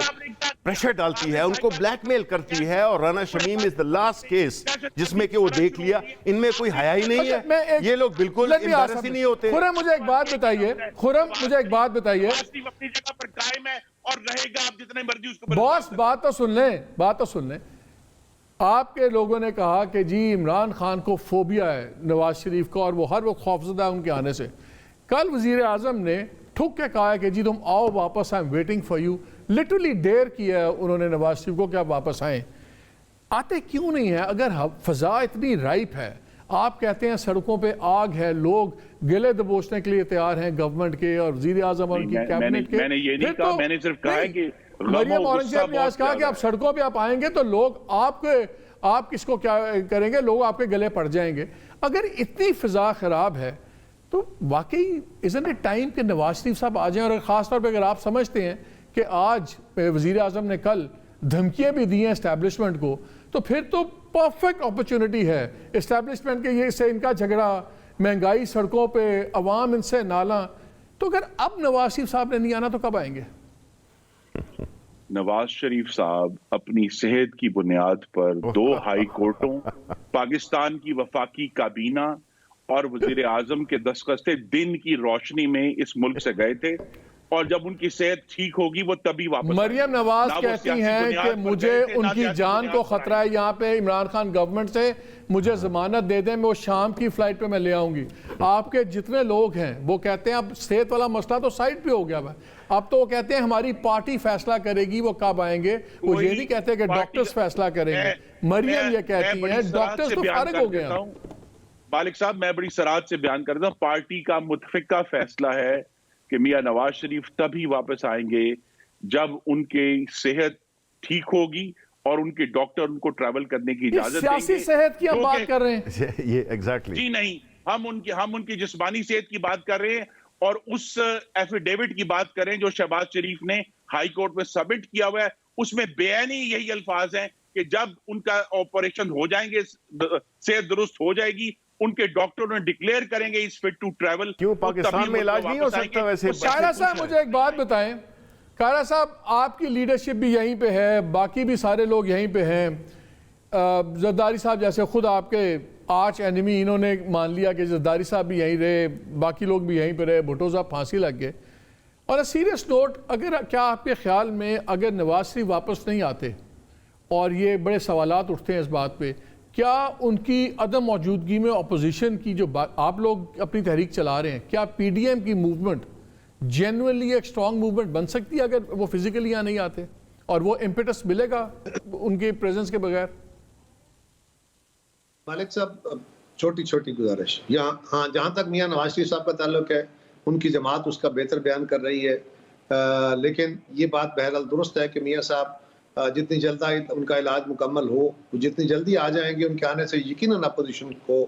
پریشر ڈالتی ہے، ان کو بلیک میل کرتی ہے، اور رانا شمیم از the last کیس جس میں کہ وہ دیکھ لیا، ان میں کوئی حیا ہی نہیں ہے، یہ لوگ بالکل امبیرس ہی نہیں ہوتے۔ خرم مجھے ایک بات بتائیے، خرم مجھے ایک بات بتائیے، اپنی جگہ پر قائم ہے اور رہے گا، آپ جتنے مرضی اس کو باس بات تو سن لیں، بات تو سن لیں۔ آپ کے لوگوں نے کہا کہ جی عمران خان کو فوبیا ہے نواز شریف کو، اور وہ ہر وقت خوفزدہ ہے ان کے آنے سے۔ کل وزیر اعظم نے ٹھک کے کہا ہے کہ جی تم آؤ واپس، I am waiting for you, literally dear کیا ہے انہوں نے نواز شریف کو کہ آپ واپس آئیں۔ آتے کیوں نہیں ہیں اگر فضا اتنی رائپ ہے؟ آپ کہتے ہیں سڑکوں پہ آگ ہے، لوگ گلے دبوچنے کے لیے تیار ہیں گورنمنٹ کے اور وزیر اعظم اور ان کی کیبنٹ کے۔ میں نے یہ نہیں کہا، میں نے صرف کہا ہے کہ مریم اورنگزیب نے آج کہا کہ آپ سڑکوں پہ آپ آئیں گے تو لوگ آپ کس کو کیا کریں گے، لوگ آپ کے گلے پڑ جائیں گے۔ اگر اتنی فضا خراب ہے تو واقعی isn't it time کہ نواز شریف صاحب آ جائیں، اور خاص طور پہ اگر آپ سمجھتے ہیں کہ آج وزیر اعظم نے کل دھمکیاں بھی دی ہیں اسٹیبلشمنٹ کو، تو پھر تو پرفیکٹ اپرچونٹی ہے اسٹیبلشمنٹ کے، یہ سے ان کا جھگڑا، مہنگائی سڑکوں پہ، عوام ان سے نالاں، تو اگر اب نواز شریف صاحب نے نہیں آنا تو کب آئیں گے؟ نواز شریف صاحب اپنی صحت کی بنیاد پر 2 ہائی کورٹوں، پاکستان کی وفاقی کابینہ اور وزیر اعظم کے دستخط سے دن کی روشنی میں اس ملک سے گئے تھے، اور جب ان کی صحت ٹھیک ہوگی وہ تبھی واپس۔ مریم نواز کہتی ہیں کہ مجھے ان کی جان کو خطرہ ہے یہاں پہ عمران خان گورنمنٹ سے، مجھے ضمانت دے دیں، میں وہ شام کی فلائٹ پہ میں لے آؤں گی۔ آپ کے جتنے لوگ ہیں وہ کہتے ہیں اب صحت والا مسئلہ تو سائڈ پہ ہو گیا ہے، اب تو وہ کہتے ہیں ہماری پارٹی فیصلہ کرے گی وہ کب آئیں گے، وہ یہ نہیں کہتے کہ ڈاکٹرز فیصلہ کریں گے۔ مریم یہ کہتی ہیں ڈاکٹرز تو فارغ ہو گئے ہیں۔ مالک صاحب میں بڑی سراحت سے بیان کرتا ہوں، پارٹی کا متفقہ فیصلہ ہے کہ میاں نواز شریف تبھی واپس آئیں گے جب ان کی صحت ٹھیک ہوگی اور ان کے ڈاکٹر ان کو ٹریول کرنے کی اجازت دیں گے۔ سیاسی صحت کی ہم بات کر رہے ہیں یہ ایگزیکٹلی جی نہیں، ہم ان کی جسمانی صحت کی بات کر رہے ہیں، اور اس ایفیڈیوٹ کی بات کریں جو شہباز شریف نے ہائی کورٹ میں سبمٹ کیا ہوا ہے، اس میں بیانی یہی الفاظ ہیں کہ جب ان کا آپریشن ہو جائیں گے، صحت درست ہو جائے گی، ان کے ڈاکٹر نے ڈکلیئر کریں گے اس فٹ ٹو ٹریول۔ کیوں پاکستان میں علاج نہیں ہو سکتا ویسے؟ کائرہ صاحب مجھے ایک بات بتائیں، کائرہ صاحب آپ کی لیڈرشپ بھی یہیں پہ ہے، باقی بھی سارے لوگ یہیں پہ ہیں، زرداری صاحب جیسے خود آپ کے آرچ اینیمی انہوں نے مان لیا کہ زرداری صاحب بھی یہیں رہے، باقی لوگ بھی یہیں پہ رہے، بھٹو صاحب پھانسی لگ گئے۔ اور سیریس نوٹ، کیا آپ کے خیال میں اگر نواز شریف واپس نہیں آتے اور یہ بڑے سوالات اٹھتے ہیں اس بات پہ، کیا ان کی عدم موجودگی میں اپوزیشن کی جو آپ لوگ اپنی تحریک چلا رہے ہیں، کیا پی ڈی ایم کی موومنٹ جینوئنلی ایک سٹرونگ موومنٹ بن سکتی ہے اگر وہ فزیکلی یہاں نہیں آتے، اور وہ امپیٹس ملے گا ان کے پریزنس کے بغیر؟ مالک صاحب چھوٹی چھوٹی گزارش یہاں، ہاں جہاں تک میاں نواز شریف صاحب کا تعلق ہے ان کی جماعت اس کا بہتر بیان کر رہی ہے، لیکن یہ بات بہرحال درست ہے کہ میاں صاحب جتنی جلد ان کا علاج مکمل ہو، جتنی جلدی آ جائیں گے ان کے آنے سے یقیناً اپوزیشن کو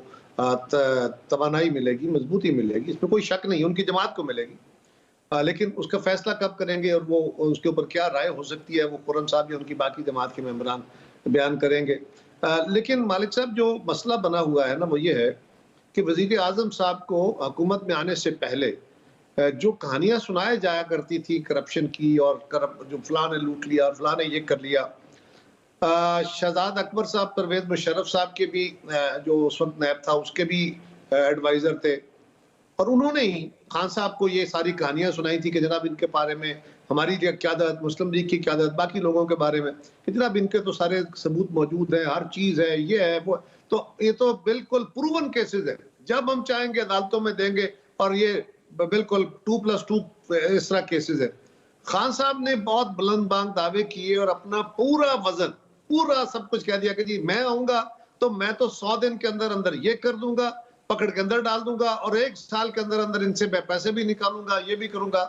توانائی ملے گی، مضبوطی ملے گی، اس میں کوئی شک نہیں، ان کی جماعت کو ملے گی، لیکن اس کا فیصلہ کب کریں گے اور وہ اس کے اوپر کیا رائے ہو سکتی ہے وہ قرآن صاحب یا ان کی باقی جماعت کے ممبران بیان کریں گے۔ لیکن مالک صاحب جو مسئلہ بنا ہوا ہے نا وہ یہ ہے کہ وزیر اعظم صاحب کو حکومت میں آنے سے پہلے جو کہانیاں سنائے جایا کرتی تھی کرپشن کی، اور جو فلاں نے لوٹ لیا اور فلاں نے یہ کر لیا، شہزاد اکبر صاحب پرویز مشرف صاحب کے بھی جو اس وقت نیب تھا اس کے بھی ایڈوائزر تھے، اور انہوں نے ہی خان صاحب کو یہ ساری کہانیاں سنائی تھی کہ جناب ان کے بارے میں ہماری قیادت، مسلم لیگ کی قیادت، باقی لوگوں کے بارے میں کہ جناب ان کے تو سارے ثبوت موجود ہیں، ہر چیز ہے، یہ ہے وہ، تو یہ تو بالکل پروون کیسز ہے، جب ہم چاہیں گے عدالتوں میں دیں گے، اور یہ بالکل 2+2 اس طرح کیسز ہے۔ خان صاحب نے بہت بلند بانگ دعوے کیے اور اپنا پورا وزن، پورا سب کچھ کہہ دیا کہ جی میں آؤں گا تو میں تو 100 دن کے اندر اندر یہ کر دوں گا، پکڑ کے اندر ڈال دوں گا، اور 1 سال کے اندر اندر ان سے پیسے بھی نکالوں گا، یہ بھی کروں گا۔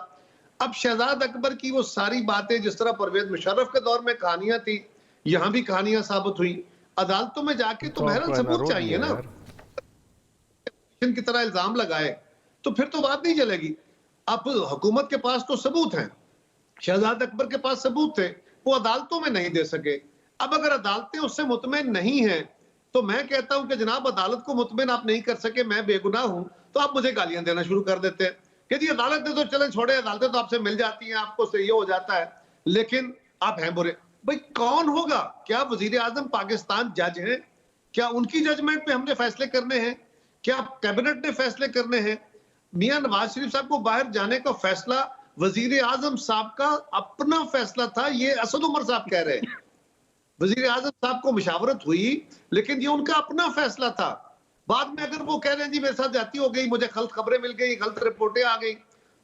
اب شہزاد اکبر کی وہ ساری باتیں جس طرح پرویز مشرف کے دور میں کہانیاں تھی، یہاں بھی کہانیاں ثابت ہوئی، عدالتوں میں جا کے تو بہرحال ثبوت چاہیے نا، کی طرح الزام لگائے تو پھر تو بات نہیں چلے گی۔ اب حکومت کے پاس تو ثبوت ہیں، شہزاد اکبر کے پاس ثبوت تھے، وہ عدالتوں میں نہیں دے سکے۔ اب اگر عدالتیں اس سے مطمئن نہیں ہیں تو میں کہتا ہوں کہ جناب عدالت کو مطمئن آپ نہیں کر سکے، میں بے گناہ ہوں، تو آپ مجھے گالیاں دینا شروع کر دیتے ہیں کہ جی عدالت نے تو چلیں چھوڑے، عدالتیں تو آپ سے مل جاتی ہیں، آپ کو سے یہ ہو جاتا ہے، لیکن آپ ہیں برے۔ بھئی کون ہوگا؟ کیا وزیر اعظم پاکستان جج ہیں؟ کیا ان کی ججمنٹ پہ ہم نے فیصلے کرنے ہیں؟ کیا کیبنٹ نے فیصلے کرنے ہیں؟ میاں نواز شریف صاحب کو باہر جانے کا فیصلہ وزیر اعظم صاحب کا اپنا فیصلہ تھا، یہ اسد عمر صاحب کہہ رہے ہیں۔ وزیر اعظم صاحب کو مشاورت ہوئی لیکن یہ ان کا اپنا فیصلہ تھا۔ بعد میں اگر وہ کہہ رہے ہیں جی میرے ساتھ جاتی ہو گئی، مجھے غلط خبریں مل گئی، غلط رپورٹیں آ گئی،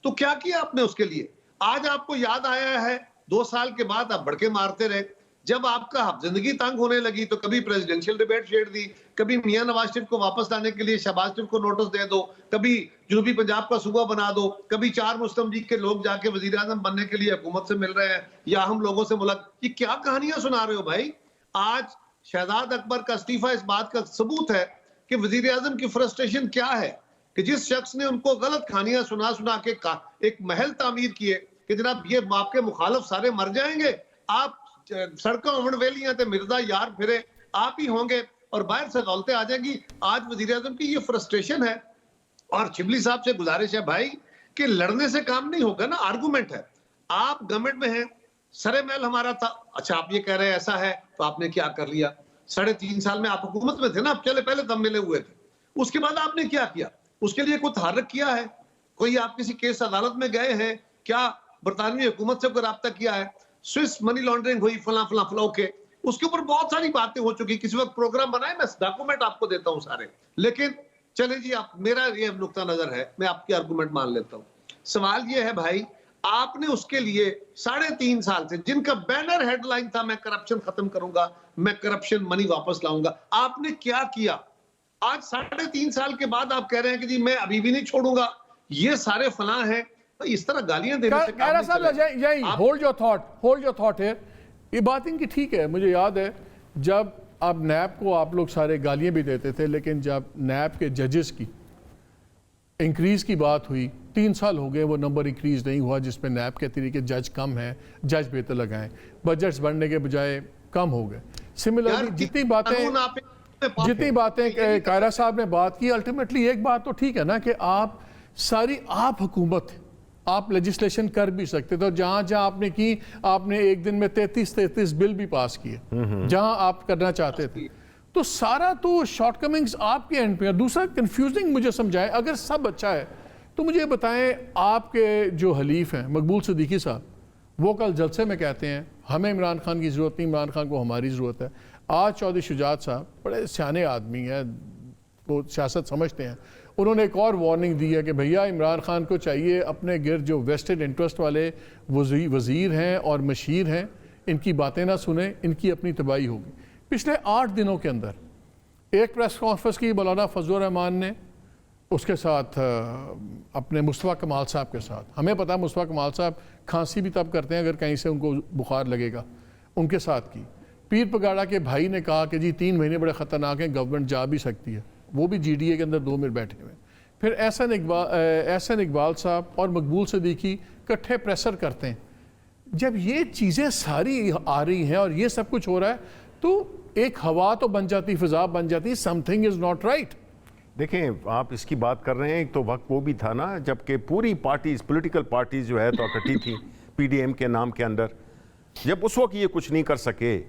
تو کیا کیا آپ نے اس کے لیے؟ آج آپ کو یاد آیا ہے 2 سال کے بعد آپ بڑکے مارتے رہے۔ جب آپ کا زندگی تنگ ہونے لگی تو کبھی پریزیڈنشل ڈیبیٹ چھیڑ دی، کبھی میاں نواز شریف کو واپس لانے کے لیے شہباز شریف کو نوٹس دے دو، کبھی جنوبی پنجاب کا صوبہ بنا دو، کبھی 4 مسلم لیگ کے لوگ جا کے وزیر اعظم بننے کے لیے حکومت سے مل رہے ہیں یا ہم لوگوں سے یہ کیا کہانیاں سنا رہے ہو بھائی؟ آج شہزاد اکبر کا استعفیٰ اس بات کا ثبوت ہے کہ وزیر اعظم کی فرسٹریشن کیا ہے کہ جس شخص نے ان کو غلط کہانیاں سنا کے ایک محل تعمیر کیے کہ جناب یہ آپ کے مخالف سارے مر جائیں گے، آپ سڑکوں امن ویلیاں تے مرزا یار پھرے آپ ہی ہوں گے اور باہر سے دولتیں آ جائیں گی۔ آج وزیر اعظم کی یہ فرسٹریشن ہے، اور شبلی صاحب سے گزارش ہے بھائی کہ لڑنے سے کام نہیں ہوگا نا, آرگومنٹ ہے. آپ گورنمنٹ میں ہیں, سرے محل ہمارا تھا, اچھا آپ یہ کہہ رہے ہیں ایسا ہے, تو آپ نے کیا کر لیا؟ 3.5 سال میں آپ حکومت میں تھے نا, آپ چلے پہلے تب ملے ہوئے تھے, اس کے بعد آپ نے کیا کیا؟ اس کے لیے کوئی تحرک کیا ہے؟ کوئی آپ کسی کیس عدالت میں گئے ہیں کیا؟ برطانوی حکومت سے کوئی رابطہ کیا ہے؟ سوئس منی لانڈرنگ ہوئی, فلاں فلاں فلاں, اوکے, اس کے اوپر بہت ساری باتیں ہو چکی, کسی وقت پروگرام بنائے, میں ڈاکومنٹ آپ کو دیتا ہوں سارے. لیکن چلیں جی, آپ میرا یہ نقطہ نظر ہے, میں آپ کی آرگومنٹ مان لیتا ہوں. سوال یہ ہے بھائی, آپ نے اس کے لیے 3.5 سال سے, جن کا بینر ہیڈ لائن تھا میں کرپشن ختم کروں گا, میں کرپشن منی واپس لاؤں گا, آپ نے کیا کیا؟ آج 3.5 سال کے بعد آپ کہہ رہے ہیں کہ جی میں ابھی بھی نہیں چھوڑوں گا, یہ سارے فلاں ہیں. اس طرح گالیاں دینے سے کام نہیں چلے. ہولڈ یور تھاٹ ہے. یہ بات ان کی ٹھیک ہے. مجھے یاد ہے جب آپ نیب کو آپ لوگ سارے گالیاں بھی دیتے تھے, لیکن جب نیب کے ججز کی انکریز کی بات ہوئی, 3 سال ہو گئے وہ نمبر انکریز نہیں ہوا, جس میں نیب کہتی رہی کہ جج کم ہیں, جج بہتر لگائیں, بجٹس بڑھنے کے بجائے کم ہو گئے. سملرلی جتنی باتیں قاہرہ صاحب نے بات کی, الٹیمیٹلی ایک بات تو ٹھیک ہے نا کہ آپ حکومت, آپ لیجسلیشن کر بھی سکتے تھے, اور جہاں آپ نے کی, آپ نے ایک دن میں 33 بل بھی پاس کیے جہاں آپ کرنا چاہتے تھے. تو سارا تو شارٹ کمنگز آپ کے اینڈ پہ. دوسرا کنفیوزنگ مجھے سمجھائے, اگر سب اچھا ہے تو مجھے یہ بتائیں, آپ کے جو حلیف ہیں مقبول صدیقی صاحب, وہ کل جلسے میں کہتے ہیں ہمیں عمران خان کی ضرورت نہیں, عمران خان کو ہماری ضرورت ہے. آج چودھری شجاعت صاحب بڑے سیانے آدمی ہیں, وہ سیاست سمجھتے ہیں, انہوں نے ایک اور وارننگ دی ہے کہ بھیا عمران خان کو چاہیے اپنے گرد جو ویسٹڈ انٹرسٹ والے وزیر ہیں اور مشیر ہیں, ان کی باتیں نہ سنیں, ان کی اپنی تباہی ہوگی. پچھلے 8 دنوں کے اندر ایک پریس کانفرنس کی مولانا فضل الرحمان نے, اس کے ساتھ اپنے مصطفیٰ کمال صاحب کے ساتھ, ہمیں پتہ ہے مصطفیٰ کمال صاحب کھانسی بھی تب کرتے ہیں اگر کہیں سے ان کو بخار لگے گا, ان کے ساتھ کی. پیر پگاڑا کے بھائی نے کہا کہ جی 3 مہینے بڑے خطرناک ہیں, گورنمنٹ جا بھی سکتی ہے, وہ بھی جی ڈی اے کے اندر 2 منٹ بیٹھے ہوئے. پھر احسن اقبال صاحب اور مقبول صدیقی کٹھے پریسر کرتے ہیں. جب یہ چیزیں ساری آ رہی ہیں اور یہ سب کچھ ہو رہا ہے, تو ایک ہوا تو بن جاتی, فضا بن جاتی, some thing is not right. دیکھیں آپ اس کی بات کر رہے ہیں, ایک تو وقت وہ بھی تھا نا جبکہ پوری پارٹیز, پولیٹیکل پارٹیز جو ہے تو اکٹھی تھی پی ڈی ایم کے نام کے اندر. جب اس وقت یہ کچھ نہیں کر سکے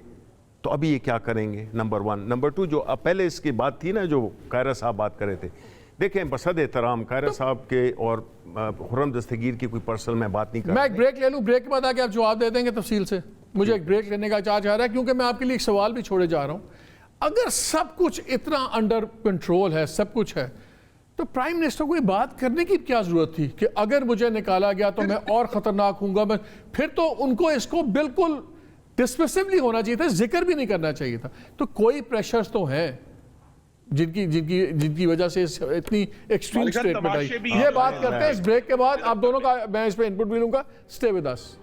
تو ابھی یہ کیا کریں گے؟ نمبر 1. نمبر 2, جو پہلے اس کی بات تھی نا جو قاہرہ صاحب بات کر رہے تھے, دیکھیں بصد احترام قاہرہ صاحب کے اور خرم دستگیر کی کوئی پرسنل میں بات نہیں کر رہا. میں ایک بریک لے لوں, بریک کے بعد آگے آپ جواب دے دیں گے تفصیل سے. مجھے ایک بریک لینے کا چارج آ رہا ہے کیونکہ میں آپ کے لیے ایک سوال بھی چھوڑے جا رہا ہوں. اگر سب کچھ اتنا انڈر کنٹرول ہے, سب کچھ ہے, تو پرائم منسٹر کو یہ بات کرنے کی کیا ضرورت تھی کہ اگر مجھے نکالا گیا تو میں اور خطرناک ہوں گا؟ پھر تو ان کو اس کو بالکل ڈسپیسیولی ہونا چاہیے تھا, ذکر بھی نہیں کرنا چاہیے تھا. تو کوئی پریشرز تو ہیں جن کی وجہ سے اتنی ایکسٹریم سٹیٹمنٹ آئی. یہ بات کرتے ہیں اس بریک کے بعد. آپ دونوں کا میں اس پہ انپٹ بھی لوں گا. Stay with us.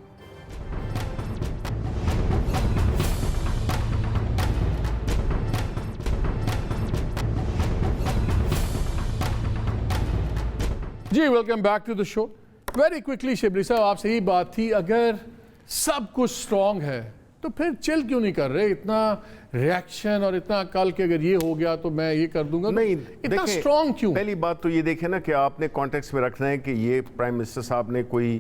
جی welcome back to the show. Very quickly Shibli صاحب, آپ سے ہی بات تھی, اگر سب کچھ اسٹرانگ ہے تو پھر چل کیوں نہیں کر رہے؟ اتنا ریاکشن اور اتنا کل کہ اگر یہ ہو گیا تو میں یہ کر دوں گا, نہیں اتنا اسٹرانگ کیوں؟ پہلی بات تو یہ دیکھیں نا کہ آپ نے کانٹیکس میں رکھنا ہے کہ یہ پرائم منسٹر صاحب نے کوئی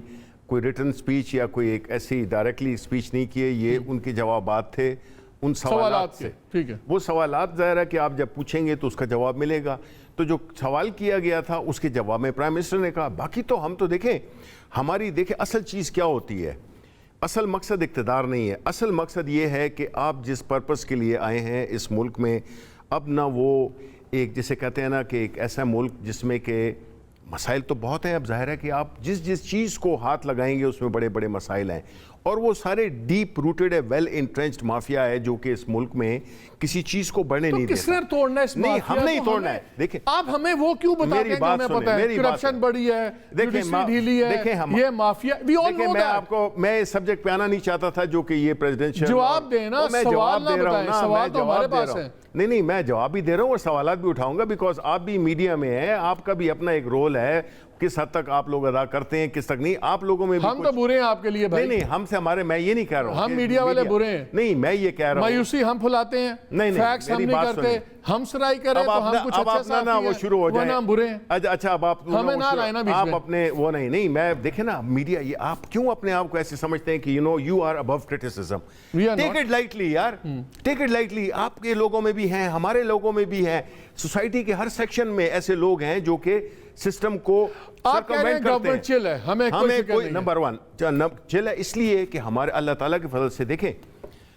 ریٹن سپیچ یا کوئی ایک ایسی ڈائریکٹلی سپیچ نہیں کی ہے, یہ ان کے جوابات تھے ان سوالات سے. ٹھیک ہے, وہ سوالات ظاہر ہے کہ آپ جب پوچھیں گے تو اس کا جواب ملے گا. تو جو سوال کیا گیا تھا اس کے جواب میں پرائم منسٹر نے کہا. باقی تو ہم تو دیکھیں ہماری اصل چیز کیا ہوتی ہے. اصل مقصد اقتدار نہیں ہے, اصل مقصد یہ ہے کہ آپ جس پرپس کے لیے آئے ہیں اس ملک میں, اب نہ وہ ایک جسے کہتے ہیں نا کہ ایک ایسا ملک جس میں کہ مسائل تو بہت ہیں. اب ظاہر ہے کہ آپ جس چیز کو ہاتھ لگائیں گے اس میں بڑے بڑے مسائل ہیں, اور وہ سارے ڈیپ روٹڈ ہے, ویل انٹرنچڈ مافیا ہے جو کہ اس ملک میں کسی چیز کو بڑھنے نہیں دیتا. کس نے توڑنا ہے اس مافیا؟ نہیں, ہم نہیں توڑنا ہے. دیکھیں آپ ہمیں وہ کیوں بتاتے ہیں کہ ہمیں پتہ ہے کرپشن بڑی ہے, جوڈیشری ڈھیلی ہے, یہ مافیا. میں اس سبجیکٹ پہ آنا نہیں چاہتا تھا جو کہ یہ پریزیڈنشل. جواب دینا, سوال نہ بتائیں, سوال تو ہمارے پاس ہے. نہیں میں جواب بھی دے رہا ہوں اور سوالات بھی اٹھاؤں گا, بیکاز آپ بھی میڈیا میں ہیں, آپ کا بھی اپنا ایک رول ہے. کس حد تک آپ لوگ ادا کرتے ہیں کس تک نہیں. آپ لوگوں میں بھی ہم تو برے ہیں آپ کے لیے بھائی. نہیں ہم سے ہمارے, میں یہ نہیں کہہ رہا ہوں ہم میڈیا والے برے ہیں. نہیں میں یہ کہہ رہا ہوں مایوسی ہم پھلاتے ہیں, فیکٹس ہم نہیں کرتے, ہم سرائی کریں تو ہم کچھ اچھا صاحب نا وہ شروع ہو جائے ہم برے ہیں. اچھا اب آپ ہمیں نہ لائے نا بیچ میں. آپ اپنے وہ نہیں میں دیکھیں نا میڈیا, یہ آپ کیوں اپنے آپ کو ایسے سمجھتے ہیں کہ you are above criticism. Take it lightly یار, take it lightly. آپ کے لوگوں میں بھی ہیں, ہمارے لوگوں میں بھی ہیں, سوسائٹی کے ہر سیکشن میں ایسے لوگ ہیں جو کہ سسٹم کو آپ کہہ رہے ہیں گورنمنٹ چل ہے, ہمیں کوئی نمبر 1 چل ہے اس لیے کہ ہمارے اللہ تعالیٰ کے فضل سے دیکھیں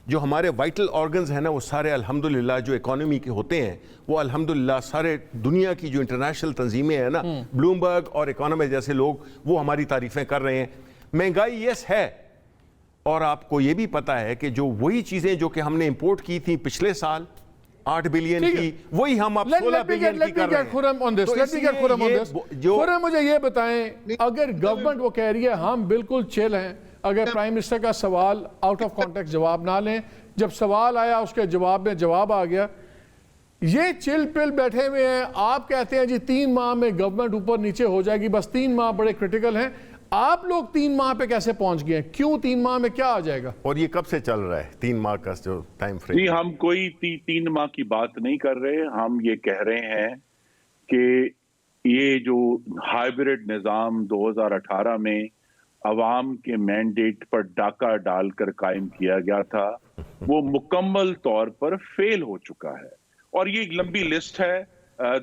جو ہمارے وائٹل آرگنز ہیں نا وہ سارے الحمدللہ جو اکانومی کے ہوتے ہیں وہ الحمدللہ سارے دنیا کی جو انٹرنیشنل تنظیمیں ہیں نا, بلومبرگ اور اکانومی جیسے لوگ وہ ہماری تعریفیں کر رہے ہیں. مہنگائی یس ہے, اور آپ کو یہ بھی پتا ہے کہ جو وہی چیزیں جو کہ ہم نے امپورٹ کی تھی پچھلے سال 8 بلین کی, وہی ہم اب 16 بلین کی کر رہے ہیں. خرم مجھے یہ بتائیں, اگر گورنمنٹ وہ کہہ رہی ہے ہم بالکل چل ہیں, اگر پرائم منسٹر کا سوال آؤٹ آف کانٹیکسٹ جواب نہ لیں, جب سوال آیا اس کے جواب میں جواب آ گیا, یہ چل پل بیٹھے ہوئے ہیں, آپ کہتے ہیں جی 3 ماہ میں گورنمنٹ اوپر نیچے ہو جائے گی, بس 3 ماہ بڑے کرٹیکل ہیں. آپ لوگ 3 ماہ پہ کیسے پہنچ گئے ہیں, کیوں 3 ماہ میں کیا آ جائے گا, اور یہ کب سے چل رہا ہے 3 ماہ کا جو ٹائم فریم؟ نہیں ہم کوئی 3 ماہ کی بات نہیں کر رہے, ہم یہ کہہ رہے ہیں کہ یہ جو ہائیبرڈ نظام 2018 میں عوام کے مینڈیٹ پر ڈاکہ ڈال کر قائم کیا گیا تھا وہ مکمل طور پر فیل ہو چکا ہے. اور یہ ایک لمبی لسٹ ہے,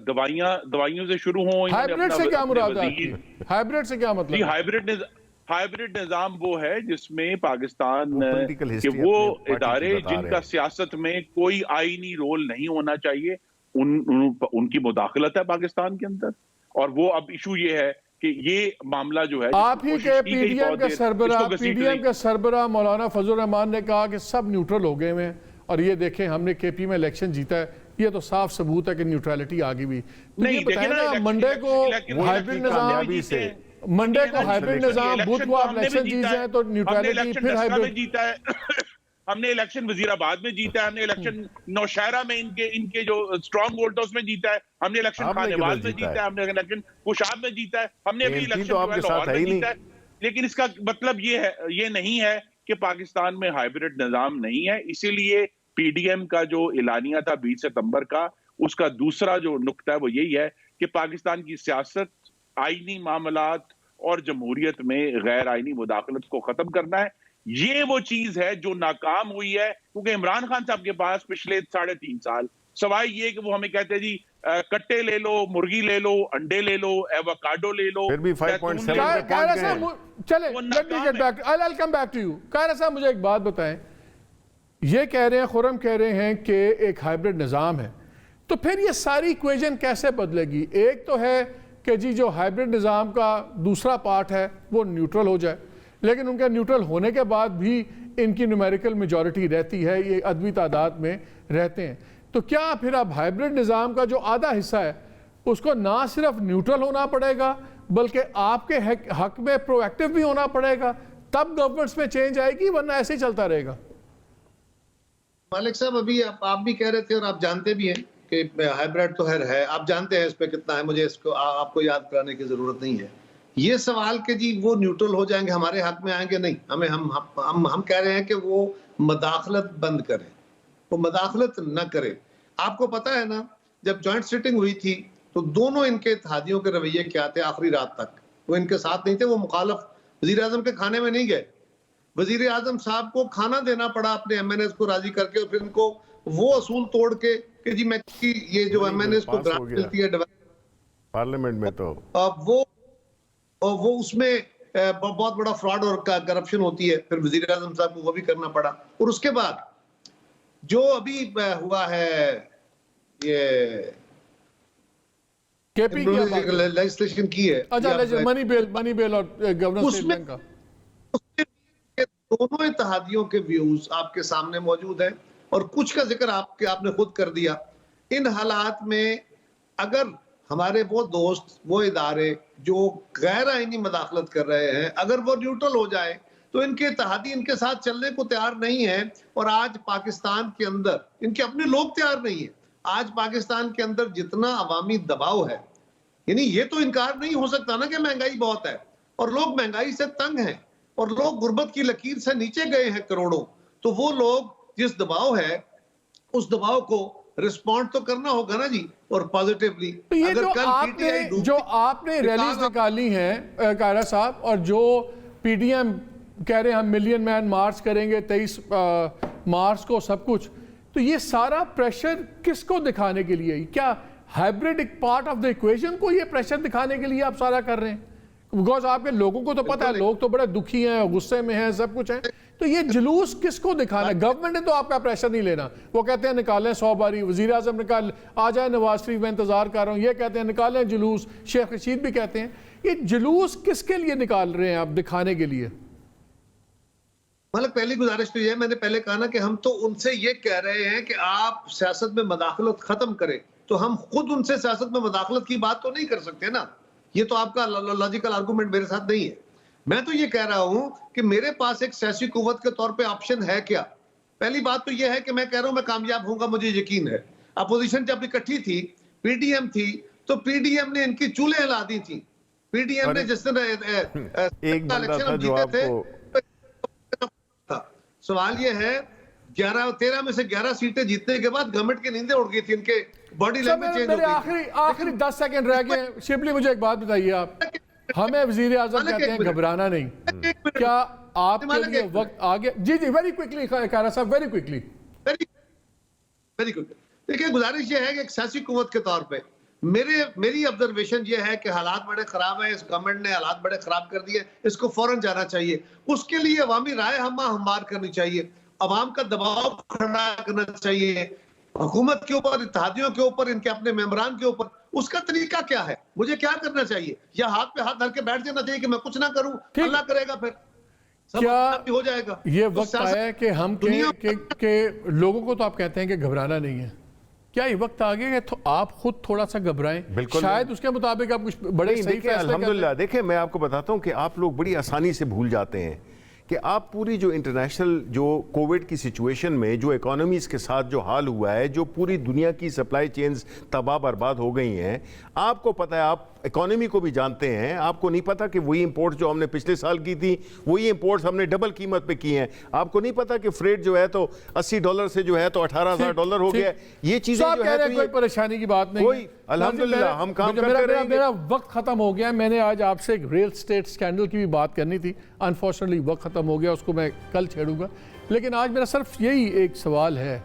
دوائیوں سے شروع ہوں. ہائیبرڈ سے کیا مراد ہے, ہائیبرڈ سے کیا مطلب؟ ہائیبرڈ نظام وہ ہے جس میں پاکستان کہ وہ ادارے جن کا سیاست میں کوئی آئینی رول نہیں ہونا چاہیے ان کی مداخلت ہے پاکستان کے اندر. اور وہ اب ایشو یہ ہے کہ یہ معاملہ جو ہے آپ ہی کے پی ڈی ایم کے سربراہ مولانا فضل الرحمان نے کہا کہ سب نیوٹرل ہو گئے ہیں, اور یہ دیکھیں ہم نے کے پی میں الیکشن جیتا ہے, یہ تو صاف ثبوت ہے کہ نیوٹرلٹی آگے بھی. منڈے کو ہائیبرڈ نظام بدھ کو آپ الیکشن جیت جائیں تو نیوٹرلٹی پھر ہائیبرڈ جیتا ہے. ہم نے الیکشن وزیر آباد میں جیتا ہے, ہم نے الیکشن نوشہرہ میں ان کے جو اسٹرانگ ہولڈرز میں جیتا ہے, ہم نے الیکشن خانیوال میں جیتا ہے, ہم نے الیکشن خوشاب میں جیتا ہے, ہم نے ابھی الیکشن لاہور میں جیتا ہے. لیکن اس کا مطلب یہ نہیں ہے کہ پاکستان میں ہائیبرڈ نظام نہیں ہے. اسی لیے پی ڈی ایم کا جو اعلانیہ تھا 20 ستمبر کا, اس کا دوسرا جو نقطہ ہے وہ یہی ہے کہ پاکستان کی سیاست آئینی معاملات اور جمہوریت میں غیر آئینی مداخلت کو ختم کرنا ہے. یہ وہ چیز ہے جو ناکام ہوئی ہے, کیونکہ عمران خان صاحب کے پاس پچھلے 3.5 سال سوائے یہ کہ وہ ہمیں کہتے ہیں جی کٹے لے لو, مرغی لے لو, انڈے لے لو, ایووکاڈو لے لو, پھر بھی 5.7 چلے I'll come back to you. قاہرہ صاحب مجھے ایک بات بتائیں, یہ کہہ رہے ہیں, خرم کہہ رہے ہیں کہ ایک ہائیبرڈ نظام ہے, تو پھر یہ ساری ایکویژن کیسے بدلے گی؟ ایک تو ہے کہ جی جو ہائیبرڈ نظام کا دوسرا پارٹ ہے وہ نیوٹرل ہو جائے, لیکن ان کے نیوٹرل ہونے کے بعد بھی ان کی نیومیریکل میجورٹی رہتی ہے, یہ عددی تعداد میں رہتے ہیں. تو کیا پھر اب ہائیبرڈ نظام کا جو آدھا حصہ ہے اس کو نہ صرف نیوٹرل ہونا پڑے گا بلکہ آپ کے حق میں پرو ایکٹیو بھی ہونا پڑے گا, تب گورنمنٹس میں چینج آئے گی, ورنہ ایسے ہی چلتا رہے گا؟ مالک صاحب ابھی آپ بھی کہہ رہے تھے اور آپ جانتے بھی ہیں کہ ہائیبرڈ تو ہے, آپ جانتے ہیں اس پہ کتنا ہے, مجھے اس کو آپ کو یاد کرانے کی ضرورت نہیں ہے. یہ سوال کہ جی وہ نیوٹرل ہو جائیں گے ہمارے حق میں آئیں گے, نہیں, ہم کہہ رہے ہیں کہ وہ مداخلت بند کریں, وہ مداخلت نہ کریں. آپ کو پتا ہے نا جب جوائنٹ سیٹنگ ہوئی تھی تو دونوں ان کے اتحادیوں کے رویے کیا تھے آخری رات تک, وہ ان کے ساتھ نہیں تھے, وہ مخالف وزیر اعظم کے کھانے میں نہیں گئے. وزیر اعظم صاحب کو کھانا دینا پڑا اپنے ایم این ایز کو راضی کر کے, اور پھر ان کو وہ اصول توڑ کے کہ جی میں یہ جو ایم این ایز کو گرانٹ ملتی ہے پارلیمنٹ میں, تو وہ اس میں بہت بڑا فراڈ اور کرپشن ہوتی ہے, پھر وزیر اعظم صاحب کو وہ بھی کرنا پڑا. اور اس کے بعد جو ابھی ہوا ہے یہ لیجسلیشن کی ہے, منی بیل اور گورننس اسٹیٹ بینک کا, دونوں اتحادیوں کے ویوز آپ کے سامنے موجود ہیں, اور کچھ کا ذکر آپ نے خود کر دیا. ان حالات میں اگر ہمارے وہ دوست, وہ ادارے جو غیر آئینی مداخلت کر رہے ہیں, اگر وہ نیوٹرل ہو جائے تو ان کے اتحادی ان کے ساتھ چلنے کو تیار نہیں ہیں. اور آج پاکستان کے اندر ان کے اپنے لوگ تیار نہیں ہیں. آج پاکستان کے اندر جتنا عوامی دباؤ ہے یعنی یہ تو انکار نہیں ہو سکتا نا کہ مہنگائی بہت ہے اور لوگ مہنگائی سے تنگ ہیں اور لوگ غربت کی لکیر سے نیچے گئے ہیں کروڑوں. تو وہ لوگ جس دباؤ ہے اس دباؤ کو رسپونڈ تو کرنا ہوگا نا جی, اور پازیٹیولی. جو آپ نے ریلیز نکالی ہیں قاہرہ صاحب, اور جو پی ڈی ایم کہہ رہے ہیں ہم ملین مین مارچ کریں گے 23 مارچ کو سب کچھ, تو یہ سارا پریشر کس کو دکھانے کے لیے؟ کیا ہائبریڈ ایک پارٹ آف دا ایکویشن کو یہ پریشر دکھانے کے لیے آپ سارا کر رہے ہیں؟ بیکاز آپ کے لوگوں کو تو پتہ ہے, لوگ تو بڑے دکھی ہیں, غصے میں ہیں, سب کچھ ہیں, تو یہ جلوس کس کو دکھانا ہے؟ گورنمنٹ نے تو آپ کا پریشر نہیں لینا, وہ کہتے ہیں نکالیں 100 باری, وزیر اعظم نکال آ جائے نواز شریف, میں انتظار کر رہا ہوں, یہ کہتے ہیں نکالیں جلوس, شیخ رشید بھی کہتے ہیں. یہ جلوس کس کے لیے نکال رہے ہیں آپ؟ دکھانے کے لیے؟ مطلب پہلی گزارش تو یہ, میں نے پہلے کہا نا کہ ہم تو ان سے یہ کہہ رہے ہیں کہ آپ سیاست میں مداخلت ختم کریں, تو ہم خود ان سے سیاست میں مداخلت کی بات تو نہیں کر سکتے نا. یہ تو آپ کا لاجیکل آرگومنٹ میرے ساتھ نہیں ہے. میں تو یہ کہہ رہا ہوں کہ میرے پاس ایک سیاسی قوت کے طور پہ آپشن ہے کیا. پہلی بات تو یہ ہے کہ میں کہہ رہا ہوں میں کامیاب ہوں گا, مجھے یقین ہے. اپوزیشن جب اکٹھی تھی, پی ڈی ایم تھی, تو پی ڈی ایم نے ان کی چولہے ہلا دی تھی. پی ڈی ایم نے جس طرح جیتے تھے, سوال یہ ہے 13 میں سے 11 سیٹیں جیتنے کے بعد گورنمنٹ کی نیندیں اڑ گئی تھی, ان کے باڈی لینگویج چینج ہو گئی. آخری 10 سیکنڈ رہ گئے. شبلی مجھے ایک بات بتائیے, آپ ہمیں وزیر اعظم کہتے ہیں گھبرانا نہیں, کیا آپ کے لیے وقت آ گیا؟ جی جی ویری کوئکلی قاہرہ صاحب, ویری کوئکلی. دیکھیں گزارش یہ ہے کہ ایک سیاسی قوت کے طور پہ میری آبزرویشن یہ ہے کہ حالات بڑے خراب ہیں, اس گورنمنٹ نے حالات بڑے خراب کر دیے, اس کو فوراً جانا چاہیے. اس کے لیے عوامی رائے ہموار کرنی چاہیے, عوام کا دباؤ کھڑا کرنا چاہیے حکومت کے اوپر, اتحادیوں کے اوپر, ان کے اپنے ممبران کے اوپر. اس کا طریقہ کیا ہے, مجھے کیا کرنا چاہیے؟ یا ہاتھ پہ ہاتھ دھر کے بیٹھ جانا چاہیے کہ میں کچھ نہ کروں, اللہ کرے گا, پھر کیا ہو جائے گا؟ یہ وقت آیا کہ ہم کہ لوگوں کو تو آپ کہتے ہیں کہ گھبرانا نہیں ہے, کیا یہ وقت آ گیا کہ آپ خود تھوڑا سا گھبرائیں؟ شاید اس کے مطابق آپ کچھ بڑے صحیح فیصلے کریں. الحمدللہ دیکھیں میں آپ کو بتاتا ہوں کہ آپ لوگ بڑی آسانی سے بھول جاتے ہیں کہ آپ پوری جو انٹرنیشنل جو کووڈ کی سچویشن میں جو اکانومیز کے ساتھ جو حال ہوا ہے, جو پوری دنیا کی سپلائی چینز تباہ برباد ہو گئی ہیں, آپ کو پتہ ہے, آپ اکانومی کو بھی جانتے ہیں, آپ کو نہیں پتا کہ وہی امپورٹ جو ہم نے پچھلے سال کی تھی وہی امپورٹس ہم نے ڈبل قیمت پہ کی ہیں. آپ کو نہیں پتا کہ فریٹ جو ہے تو $80 سے جو ہے تو $18,000 ہو گیا. یہ چیزیں جو ہے کوئی پریشانی کی بات نہیں ہے. الحمدللہ ہم کام کرتے رہیں گے. میرا وقت ختم ہو گیا. میں نے آج آپ سے ریل اسٹیٹ سکینڈل کی بھی بات کرنی تھی, انفارچونیٹلی وقت ختم ہو گیا, اس کو میں کل چھیڑوں گا. لیکن آج میرا صرف یہی ایک سوال ہے,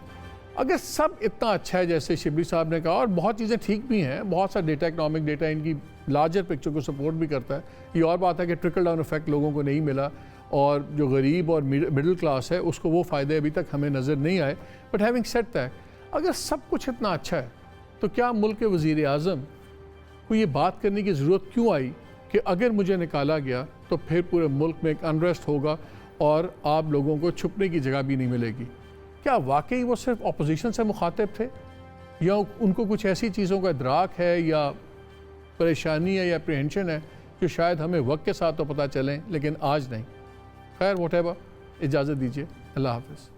اگر سب اتنا اچھا ہے جیسے شبلی صاحب نے کہا, اور بہت چیزیں ٹھیک بھی ہیں, بہت سا ڈیٹا, اکنامک ڈیٹا ان کی لارجر پکچر کو سپورٹ بھی کرتا ہے, یہ اور بات ہے کہ ٹرکل ڈاؤن افیکٹ لوگوں کو نہیں ملا, اور جو غریب اور مڈل کلاس ہے اس کو وہ فائدے ابھی تک ہمیں نظر نہیں آئے. بٹ ہیونگ سیڈ دیٹ, اگر سب کچھ اتنا اچھا ہے تو کیا ملک کے وزیر اعظم کو یہ بات کرنے کی ضرورت کیوں آئی کہ اگر مجھے نکالا گیا تو پھر پورے ملک میں ایک انریسٹ ہوگا اور آپ لوگوں کو چھپنے کی جگہ بھی نہیں ملے گی؟ کیا واقعی وہ صرف اپوزیشن سے مخاطب تھے, یا ان کو کچھ ایسی چیزوں کا ادراک ہے یا پریشانی ہے یا اپریہنشن ہے جو شاید ہمیں وقت کے ساتھ تو پتہ چلیں لیکن آج نہیں؟ خیر واٹ ایور, اجازت دیجیے, اللہ حافظ.